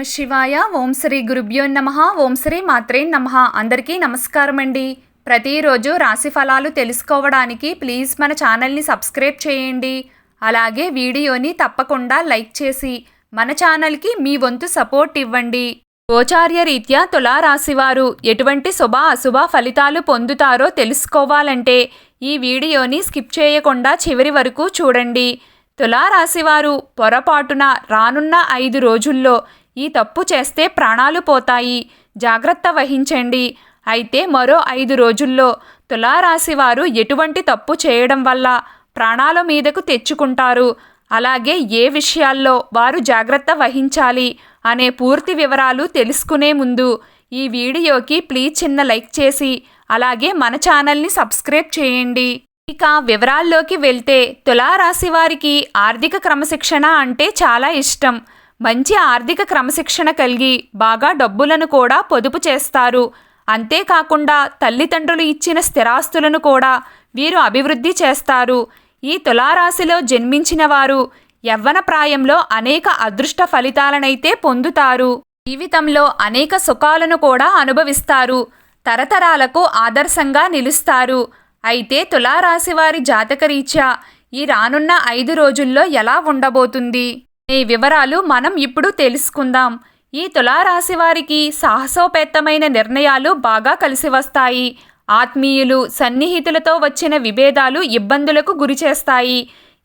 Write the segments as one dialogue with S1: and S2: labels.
S1: నమ శివాయ. ఓం శ్రీ గురుభ్యో నమః. ఓం శ్రీ మాత్రే నమః. అందరికీ నమస్కారం అండి. ప్రతిరోజు రాశి ఫలాలు తెలుసుకోవడానికి ప్లీజ్ మన ఛానల్ని సబ్స్క్రైబ్ చేయండి. అలాగే వీడియోని తప్పకుండా లైక్ చేసి మన ఛానల్కి మీ వంతు సపోర్ట్ ఇవ్వండి. గోచార్య రీత్యా తులారాశివారు ఎటువంటి శుభ అశుభ ఫలితాలు పొందుతారో తెలుసుకోవాలంటే ఈ వీడియోని స్కిప్ చేయకుండా చివరి వరకు చూడండి. తులారాశివారు పొరపాటున రానున్న 5 రోజుల్లో ఈ తప్పు చేస్తే ప్రాణాలు పోతాయి, జాగ్రత్త వహించండి. అయితే మరో 5 రోజుల్లో తులారాశివారు ఎటువంటి తప్పు చేయడం వల్ల ప్రాణాల మీదకు తెచ్చుకుంటారు, అలాగే ఏ విషయాల్లో వారు జాగ్రత్త వహించాలి అనే పూర్తి వివరాలు తెలుసుకునే ముందు ఈ వీడియోకి ప్లీజ్ చిన్న లైక్ చేసి అలాగే మన ఛానల్ని సబ్స్క్రైబ్ చేయండి. ఇక వివరాల్లోకి వెళ్తే తులారాశి వారికి ఆర్థిక క్రమశిక్షణ అంటే చాలా ఇష్టం. మంచి ఆర్థిక క్రమశిక్షణ కలిగి బాగా డబ్బులను కూడా పొదుపు చేస్తారు. అంతేకాకుండా తల్లిదండ్రులు ఇచ్చిన స్థిరాస్తులను కూడా వీరు అభివృద్ధి చేస్తారు. ఈ తులారాశిలో జన్మించిన వారు యవ్వన ప్రాయంలో అనేక అదృష్ట ఫలితాలనైతే పొందుతారు. జీవితంలో అనేక సుఖాలను కూడా అనుభవిస్తారు. తరతరాలకు ఆదర్శంగా నిలుస్తారు. అయితే తులారాశి వారి జాతకరీత్యా ఈ రానున్న 5 రోజుల్లో ఎలా ఉండబోతుంది ఈ వివరాలు మనం ఇప్పుడు తెలుసుకుందాం. ఈ తులారాశి వారికి సాహసోపేతమైన నిర్ణయాలు బాగా కలిసి వస్తాయి. ఆత్మీయులు సన్నిహితులతో వచ్చిన విభేదాలు ఇబ్బందులకు గురిచేస్తాయి.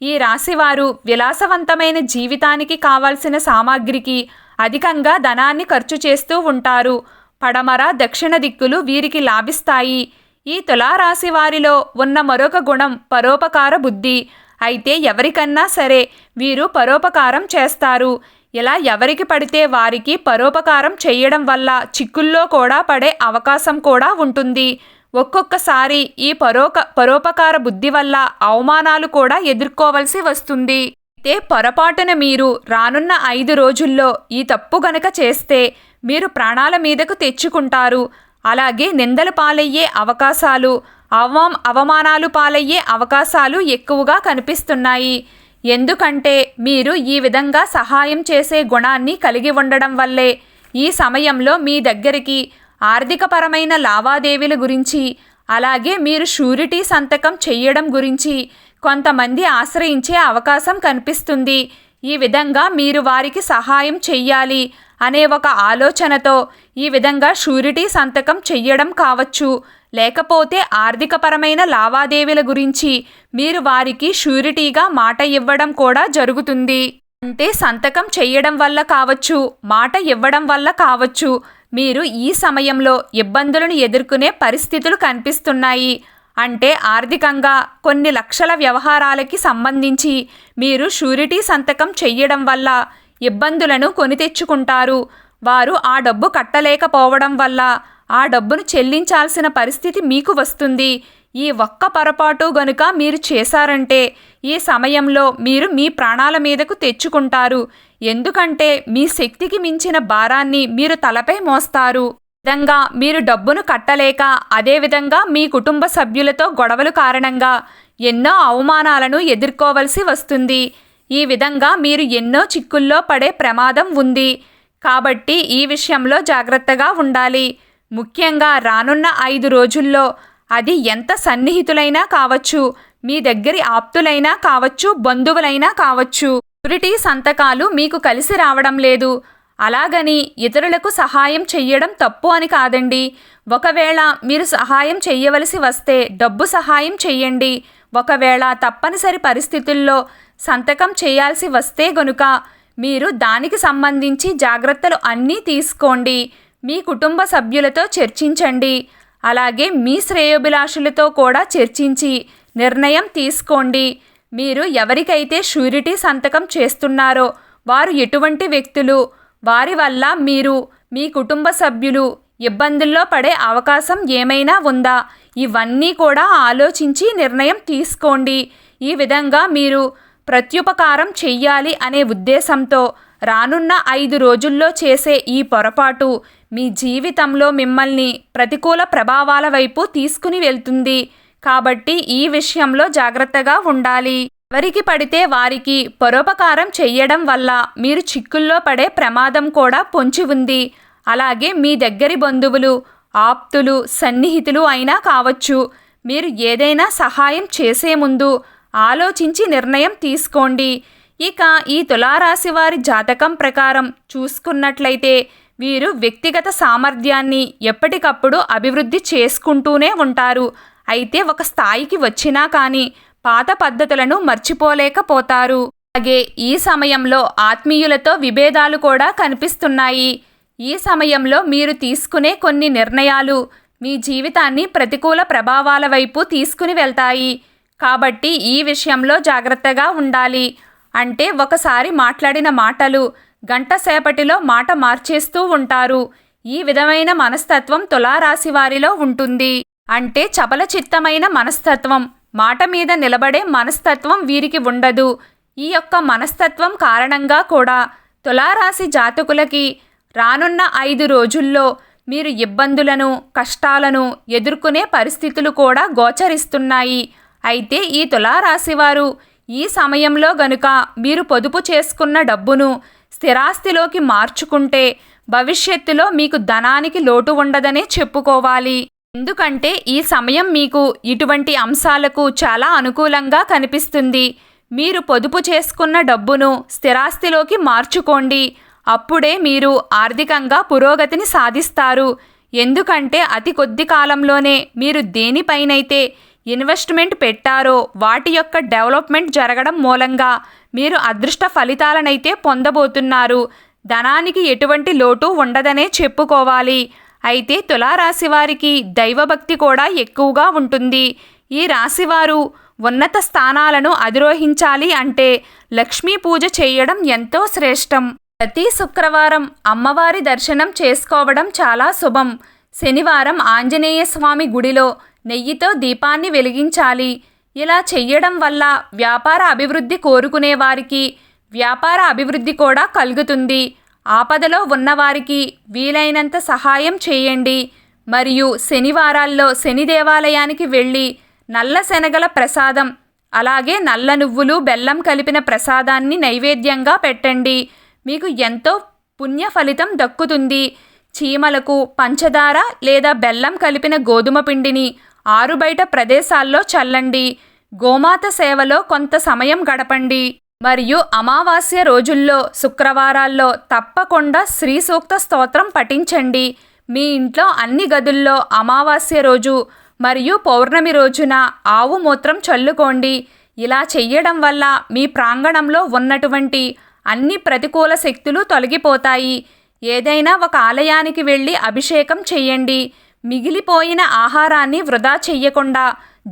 S1: ఈ రాశివారు విలాసవంతమైన జీవితానికి కావాల్సిన సామాగ్రికి అధికంగా ధనాన్ని ఖర్చు చేస్తూ ఉంటారు. పడమర దక్షిణ దిక్కులు వీరికి లాభిస్తాయి. ఈ తులారాశి వారిలో ఉన్న మరొక గుణం పరోపకార బుద్ధి. అయితే ఎవరికన్నా సరే వీరు పరోపకారం చేస్తారు. ఇలా ఎవరికి పడితే వారికి పరోపకారం చేయడం వల్ల చిక్కుల్లో కూడా పడే అవకాశం కూడా ఉంటుంది. ఒక్కొక్కసారి ఈ పరోపకార బుద్ధి వల్ల అవమానాలు కూడా ఎదుర్కోవలసి వస్తుంది. అయితే పొరపాటున మీరు రానున్న 5 రోజుల్లో ఈ తప్పు గనక చేస్తే మీరు ప్రాణాల మీదకు తెచ్చుకుంటారు. అలాగే నిందలు పాలయ్యే అవకాశాలు, అవమానాలు పాలయ్యే అవకాశాలు ఎక్కువగా కనిపిస్తున్నాయి. ఎందుకంటే మీరు ఈ విధంగా సహాయం చేసే గుణాన్ని కలిగి ఉండడం వల్లే ఈ సమయంలో మీ దగ్గరికి ఆర్థికపరమైన లావాదేవీల గురించి, అలాగే మీరు షూరిటీ సంతకం చెయ్యడం గురించి కొంతమంది ఆశ్రయించే అవకాశం కనిపిస్తుంది. ఈ విధంగా మీరు వారికి సహాయం చెయ్యాలి అనే ఒక ఆలోచనతో ఈ విధంగా షూరిటీ సంతకం చెయ్యడం కావచ్చు, లేకపోతే ఆర్థికపరమైన లావాదేవీల గురించి మీరు వారికి షూరిటీగా మాట ఇవ్వడం కూడా జరుగుతుంది. అంటే సంతకం చెయ్యడం వల్ల కావచ్చు, మాట ఇవ్వడం వల్ల కావచ్చు, మీరు ఈ సమయంలో ఇబ్బందులను ఎదుర్కొనే పరిస్థితులు కనిపిస్తున్నాయి. అంటే ఆర్థికంగా కొన్ని లక్షల వ్యవహారాలకి సంబంధించి మీరు షూరిటీ సంతకం చెయ్యడం వల్ల ఇబ్బందులను కొని తెచ్చుకుంటారు. వారు ఆ డబ్బు కట్టలేకపోవడం వల్ల ఆ డబ్బును చెల్లించాల్సిన పరిస్థితి మీకు వస్తుంది. ఈ ఒక్క పొరపాటు గనుక మీరు చేశారంటే ఈ సమయంలో మీరు మీ ప్రాణాల మీదకు తెచ్చుకుంటారు. ఎందుకంటే మీ శక్తికి మించిన భారాన్ని మీరు తలపై మోస్తారు. విధంగా మీరు డబ్బును కట్టలేక, అదేవిధంగా మీ కుటుంబ సభ్యులతో గొడవలు కారణంగా ఎన్నో అవమానాలను ఎదుర్కోవలసి వస్తుంది. ఈ విధంగా మీరు ఎన్నో చిక్కుల్లో పడే ప్రమాదం ఉంది. కాబట్టి ఈ విషయంలో జాగ్రత్తగా ఉండాలి. ముఖ్యంగా రానున్న 5 రోజుల్లో అది ఎంత సన్నిహితులైనా కావచ్చు, మీ దగ్గరి ఆప్తులైనా కావచ్చు, బంధువులైనా కావచ్చు, షూరిటీ సంతకాలు మీకు కలిసి రావడం లేదు. అలాగని ఇతరులకు సహాయం చెయ్యడం తప్పు అని కాదండి. ఒకవేళ మీరు సహాయం చెయ్యవలసి వస్తే డబ్బు సహాయం చెయ్యండి. ఒకవేళ తప్పనిసరి పరిస్థితుల్లో సంతకం చేయాల్సి వస్తే గనుక మీరు దానికి సంబంధించి జాగ్రత్తలు అన్నీ తీసుకోండి. మీ కుటుంబ సభ్యులతో చర్చించండి. అలాగే మీ శ్రేయోభిలాషులతో కూడా చర్చించి నిర్ణయం తీసుకోండి. మీరు ఎవరికైతే షూరిటీ సంతకం చేస్తున్నారో వారు ఎటువంటి వ్యక్తులు, వారి వల్ల మీరు, మీ కుటుంబ సభ్యులు ఇబ్బందుల్లో పడే అవకాశం ఏమైనా ఉందా, ఇవన్నీ కూడా ఆలోచించి నిర్ణయం తీసుకోండి. ఈ విధంగా మీరు ప్రత్యుపకారం చెయ్యాలి అనే ఉద్దేశంతో రానున్న 5 రోజుల్లో చేసే ఈ పొరపాటు మీ జీవితంలో మిమ్మల్ని ప్రతికూల ప్రభావాల వైపు తీసుకుని వెళ్తుంది. కాబట్టి ఈ విషయంలో జాగ్రత్తగా ఉండాలి. ఎవరికి పడితే వారికి పరోపకారం చెయ్యడం వల్ల మీరు చిక్కుల్లో పడే ప్రమాదం కూడా పొంచి ఉంది. అలాగే మీ దగ్గరి బంధువులు, ఆప్తులు, సన్నిహితులు అయినా కావచ్చు. మీరు ఏదైనా సహాయం చేసే ముందు ఆలోచించి నిర్ణయం తీసుకోండి. ఇక ఈ తులారాశి వారి జాతకం ప్రకారం చూసుకున్నట్లయితే వీరు వ్యక్తిగత సామర్థ్యాన్ని ఎప్పటికప్పుడు అభివృద్ధి చేసుకుంటూనే ఉంటారు. అయితే ఒక స్థాయికి వచ్చినా కానీ పాత పద్ధతులను మర్చిపోలేకపోతారు. అలాగే ఈ సమయంలో ఆత్మీయులతో విభేదాలు కూడా కనిపిస్తున్నాయి. ఈ సమయంలో మీరు తీసుకునే కొన్ని నిర్ణయాలు మీ జీవితాన్ని ప్రతికూల ప్రభావాల వైపు తీసుకుని వెళ్తాయి. కాబట్టి ఈ విషయంలో జాగ్రత్తగా ఉండాలి. అంటే ఒకసారి మాట్లాడిన మాటలు గంట సేపటిలో మాట మార్చేస్తూ ఉంటారు. ఈ విధమైన మనస్తత్వం తులారాశి వారిలో ఉంటుంది. అంటే చపల చిత్తమైన మనస్తత్వం, మాట మీద నిలబడే మనస్తత్వం వీరికి ఉండదు. ఈ యొక్క మనస్తత్వం కారణంగా కూడా తులారాశి జాతకులకి రానున్న 5 రోజుల్లో మీరు ఇబ్బందులను, కష్టాలను ఎదుర్కొనే పరిస్థితులు కూడా గోచరిస్తున్నాయి. అయితే ఈ తులారాశి వారు ఈ సమయంలో గనుక మీరు పొదుపు చేసుకున్న డబ్బును స్థిరాస్తిలోకి మార్చుకుంటే భవిష్యత్తులో మీకు ధనానికి లోటు ఉండదనే చెప్పుకోవాలి. ఎందుకంటే ఈ సమయం మీకు ఇటువంటి అంశాలకు చాలా అనుకూలంగా కనిపిస్తుంది. మీరు పొదుపు చేసుకున్న డబ్బును స్థిరాస్తిలోకి మార్చుకోండి. అప్పుడే మీరు ఆర్థికంగా పురోగతిని సాధిస్తారు. ఎందుకంటే అతి కొద్ది కాలంలోనే మీరు దేనిపైనైతే ఇన్వెస్ట్మెంట్ పెట్టారో వాటి యొక్క డెవలప్మెంట్ జరగడం మూలంగా మీరు అదృష్ట ఫలితాలనైతే పొందబోతున్నారు. ధనానికి ఎటువంటి లోటు ఉండదనే చెప్పుకోవాలి. అయితే తులారాశి వారికి దైవభక్తి కూడా ఎక్కువగా ఉంటుంది. ఈ రాశివారు ఉన్నత స్థానాలను అధిరోహించాలి అంటే లక్ష్మీ పూజ చేయడం ఎంతో శ్రేష్టం. ప్రతి శుక్రవారం అమ్మవారి దర్శనం చేసుకోవడం చాలా శుభం. శనివారం ఆంజనేయ స్వామి గుడిలో నెయ్యితో దీపాన్ని వెలిగించాలి. ఇలా చెయ్యడం వల్ల వ్యాపార అభివృద్ధి కోరుకునే వారికి వ్యాపార అభివృద్ధి కూడా కలుగుతుంది. ఆపదలో ఉన్నవారికి వీలైనంత సహాయం చేయండి. మరియు శనివారాల్లో శని దేవాలయానికి వెళ్ళి నల్ల శనగల ప్రసాదం, అలాగే నల్ల నువ్వులు, బెల్లం కలిపిన ప్రసాదాన్ని నైవేద్యంగా పెట్టండి. మీకు ఎంతో పుణ్య ఫలితం దక్కుతుంది. చీమలకు పంచదార లేదా బెల్లం కలిపిన గోధుమ పిండిని ఆరుబయట ప్రదేశాల్లో చల్లండి. గోమాత సేవలో కొంత సమయం గడపండి. మరియు అమావాస్య రోజుల్లో, శుక్రవారాల్లో తప్పకుండా శ్రీ సూక్త స్తోత్రం పఠించండి. మీ ఇంట్లో అన్ని గదుల్లో అమావాస్య రోజు మరియు పౌర్ణమి రోజున ఆవు మూత్రం చల్లుకోండి. ఇలా చెయ్యడం వల్ల మీ ప్రాంగణంలో ఉన్నటువంటి అన్ని ప్రతికూల శక్తులు తొలగిపోతాయి. ఏదైనా ఒక ఆలయానికి వెళ్ళి అభిషేకం చెయ్యండి. మిగిలిపోయిన ఆహారాన్ని వృధా చెయ్యకుండా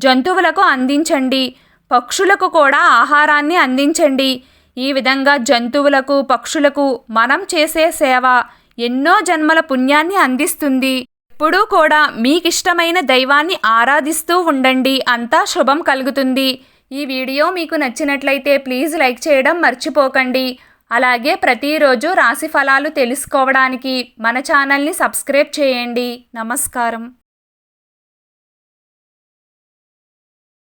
S1: జంతువులకు అందించండి. పక్షులకు కూడా ఆహారాన్ని అందించండి. ఈ విధంగా జంతువులకు, పక్షులకు మనం చేసే సేవ ఎన్నో జన్మల పుణ్యాన్ని అందిస్తుంది. ఎప్పుడూ కూడా మీకిష్టమైన దైవాన్ని ఆరాధిస్తూ ఉండండి. అంతా శుభం కలుగుతుంది. ఈ వీడియో మీకు నచ్చినట్లయితే ప్లీజ్ లైక్ చేయడం మర్చిపోకండి. అలాగే ప్రతిరోజు రాశి ఫలాలు తెలుసుకోవడానికి మన ఛానల్ని సబ్స్క్రైబ్ చేయండి. నమస్కారం.